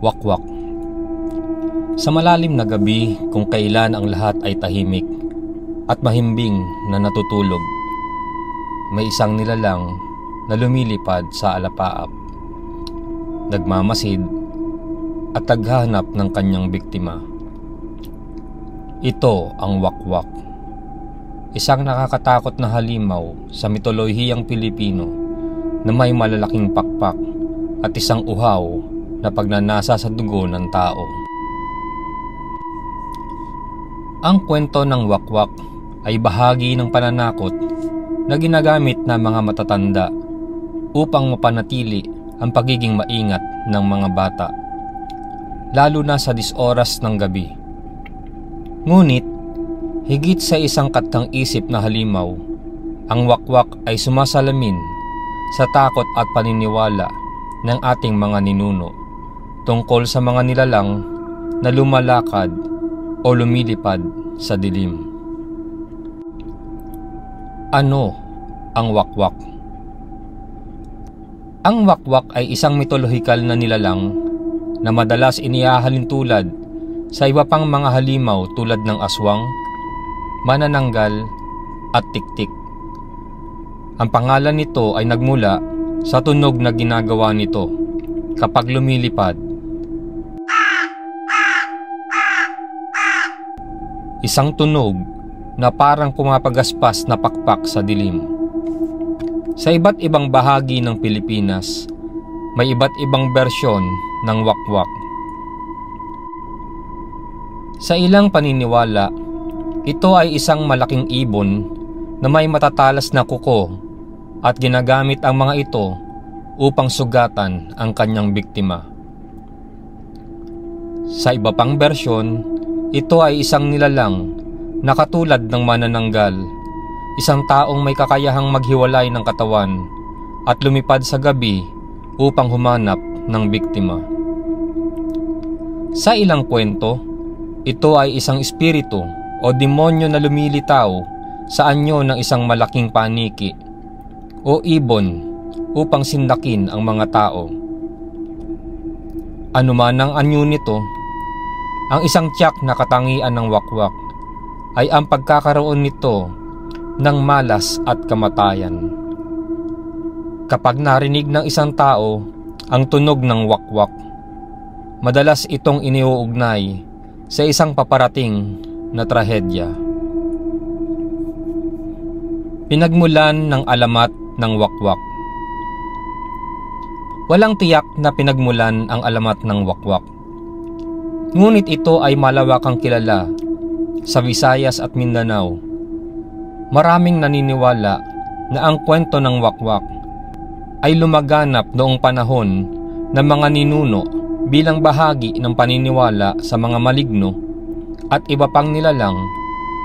Wakwak. Sa malalim na gabi, kung kailan ang lahat ay tahimik at mahimbing na natutulog, may isang nilalang na lumilipad sa alapaap, nagmamasid at naghahanap ng kanyang biktima. Ito ang wakwak, isang nakakatakot na halimaw sa mitolohiyang Pilipino na may malalaking pakpak at isang uhaw na pagnanasa sa dugo ng tao. Ang kwento ng wakwak ay bahagi ng pananakot na ginagamit ng mga matatanda upang mapanatili ang pagiging maingat ng mga bata, lalo na sa 10 oras ng gabi. Ngunit, higit sa isang katang-isip na halimaw, ang wakwak ay sumasalamin sa takot at paniniwala ng ating mga ninuno tungkol sa mga nilalang na lumalakad o lumilipad sa dilim. Ano ang wakwak? Ang wakwak ay isang mitolohikal na nilalang na madalas inihahalin tulad sa iba pang mga halimaw tulad ng aswang, manananggal at tiktik. Ang pangalan nito ay nagmula sa tunog na ginagawa nito kapag lumilipad. Isang tunog na parang pumapagaspas na pakpak sa dilim. Sa iba't ibang bahagi ng Pilipinas, may iba't ibang bersyon ng wakwak. Sa ilang paniniwala, ito ay isang malaking ibon na may matatalas na kuko at ginagamit ang mga ito upang sugatan ang kanyang biktima. Sa iba pang bersyon, ito ay isang nilalang na katulad ng manananggal, isang taong may kakayahang maghiwalay ng katawan at lumipad sa gabi upang humanap ng biktima. Sa ilang kwento, ito ay isang espiritu o demonyo na lumilitaw sa anyo ng isang malaking paniki o ibon upang sindakin ang mga tao. Ano man ang anyo nito, ang isang tiyak na katangian ng wakwak ay ang pagkakaroon nito ng malas at kamatayan. Kapag narinig ng isang tao ang tunog ng wakwak, madalas itong iniuugnay sa isang paparating na trahedya. Pinagmulan ng alamat ng wakwak. Walang tiyak na pinagmulan ang alamat ng wakwak. Ngunit ito ay malawakang kilala sa Visayas at Mindanao. Maraming naniniwala na ang kwento ng wakwak ay lumaganap noong panahon ng mga ninuno bilang bahagi ng paniniwala sa mga maligno at iba pang nilalang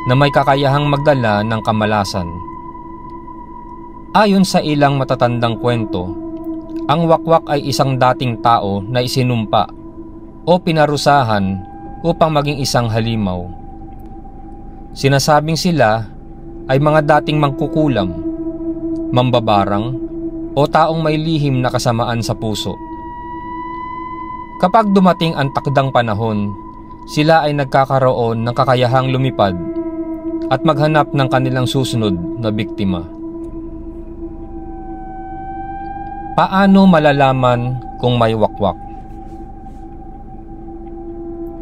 na may kakayahang magdala ng kamalasan. Ayon sa ilang matatandang kwento, ang wakwak ay isang dating tao na isinumpa o pinarusahan upang maging isang halimaw. Sinasabing sila ay mga dating mangkukulam, mambabarang o taong may lihim na kasamaan sa puso. Kapag dumating ang takdang panahon, sila ay nagkakaroon ng kakayahang lumipad at maghanap ng kanilang susunod na biktima. Paano malalaman kung may wakwak?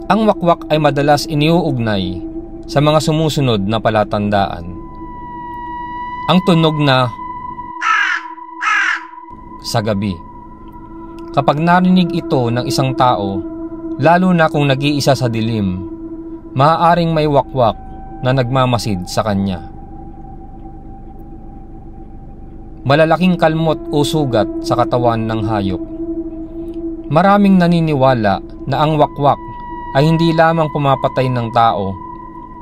Ang wakwak ay madalas iniuugnay sa mga sumusunod na palatandaan. Ang tunog na sa gabi. Kapag narinig ito ng isang tao, lalo na kung nag-iisa sa dilim, maaaring may wakwak na nagmamasid sa kanya. Malalaking kalmot o sugat sa katawan ng hayop. Maraming naniniwala na ang wakwak ay hindi lamang pumapatay ng tao,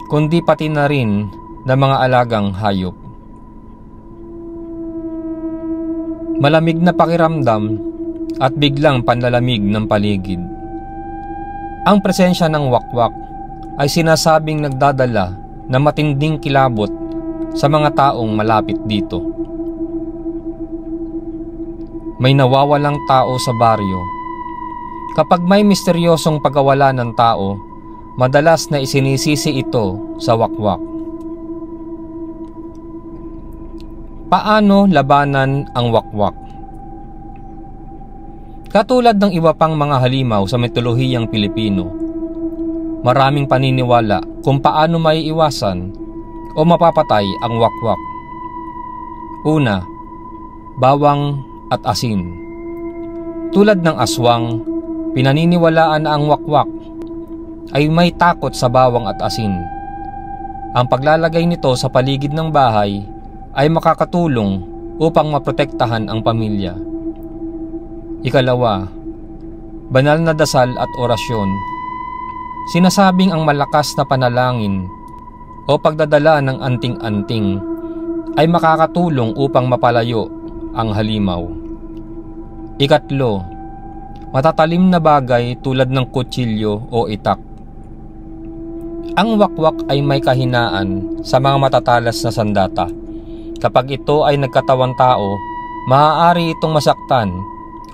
kundi pati na rin ng mga alagang hayop. Malamig na pakiramdam at biglang panlalamig ng paligid. Ang presensya ng wakwak ay sinasabing nagdadala ng matinding kilabot sa mga taong malapit dito. May nawawalang tao sa baryo Kapag may misteryosong pagkawala ng tao, madalas na isinisisi ito sa wakwak. Paano labanan ang wakwak? Katulad ng iba pang mga halimaw sa mitolohiyang Pilipino, maraming paniniwala kung paano maiiwasan o mapapatay ang wakwak. Una, bawang at asin. Tulad ng aswang, pinaniniwalaan na ang wakwak ay may takot sa bawang at asin. Ang paglalagay nito sa paligid ng bahay ay makakatulong upang maprotektahan ang pamilya. Ikalawa, banal na dasal at orasyon. Sinasabing ang malakas na panalangin o pagdadala ng anting-anting ay makakatulong upang mapalayo ang halimaw. Ikatlo, matatalim na bagay tulad ng kutsilyo o itak. Ang wakwak ay may kahinaan sa mga matatalas na sandata. Kapag ito ay nagkatawang tao, maaari itong masaktan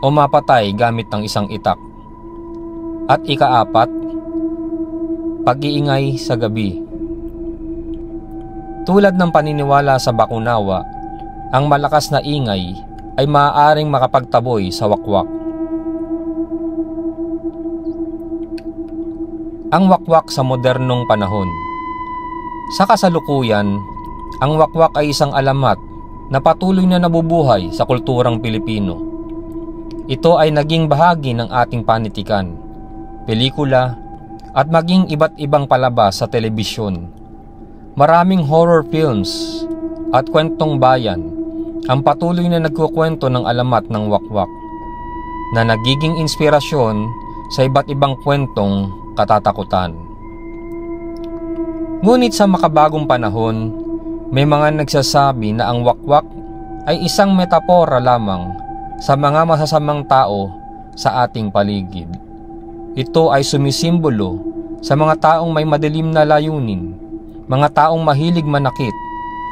o mapatay gamit ng isang itak. At ikaapat, pag-iingay sa gabi. Tulad ng paniniwala sa Bakunawa, ang malakas na ingay ay maaaring makapagtaboy sa wakwak. Ang wakwak sa modernong panahon. Sa kasalukuyan, ang wakwak ay isang alamat na patuloy na nabubuhay sa kulturang Pilipino. Ito ay naging bahagi ng ating panitikan, pelikula, at maging iba't ibang palabas sa telebisyon. Maraming horror films at kwentong bayan ang patuloy na nagkukwento ng alamat ng wakwak na nagiging inspirasyon sa iba't ibang kwentong katatakutan. Ngunit sa makabagong panahon, may mga nagsasabi na ang wakwak ay isang metapora lamang sa mga masasamang tao sa ating paligid. Ito ay sumisimbolo sa mga taong may madilim na layunin, mga taong mahilig manakit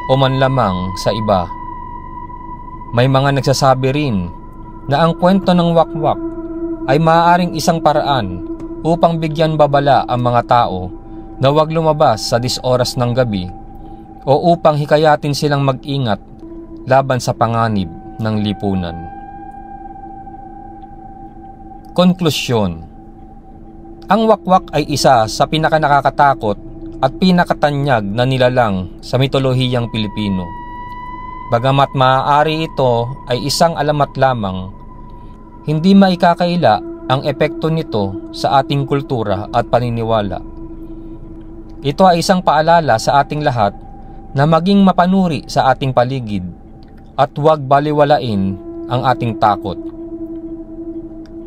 o manlamang sa iba. May mga nagsasabi rin na ang kwento ng wakwak ay maaaring isang paraan upang bigyan babala ang mga tao na huwag lumabas sa 10 oras ng gabi o upang hikayatin silang mag-ingat laban sa panganib ng lipunan. Konklusyon. Ang wakwak ay isa sa pinakanakakatakot at pinakatanyag na nilalang sa mitolohiyang Pilipino. Bagamat maaari ito ay isang alamat lamang, hindi maikakaila ang epekto nito sa ating kultura at paniniwala. Ito ay isang paalala sa ating lahat na maging mapanuri sa ating paligid at huwag baliwalain ang ating takot.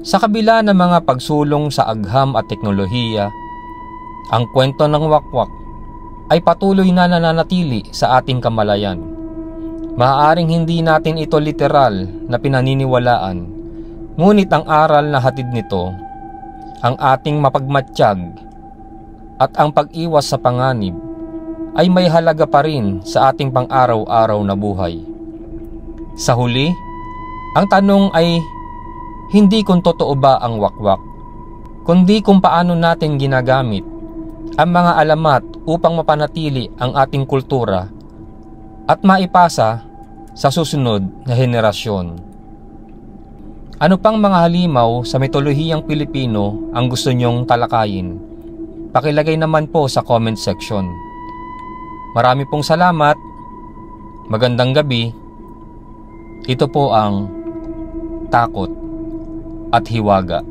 Sa kabila ng mga pagsulong sa agham at teknolohiya, ang kwento ng wakwak ay patuloy na nananatili sa ating kamalayan. Maaaring hindi natin ito literal na pinaniniwalaan, ngunit ang aral na hatid nito, ang ating mapagmatsyag at ang pag-iwas sa panganib ay may halaga pa rin sa ating pang-araw-araw na buhay. Sa huli, ang tanong ay hindi kung totoo ba ang wakwak, kundi kung paano natin ginagamit ang mga alamat upang mapanatili ang ating kultura at maipasa sa susunod na henerasyon. Ano pang mga halimaw sa mitolohiyang Pilipino ang gusto nyong talakayin? Pakilagay naman po sa comment section. Marami pong salamat. Magandang gabi. Ito po ang Takot at Hiwaga.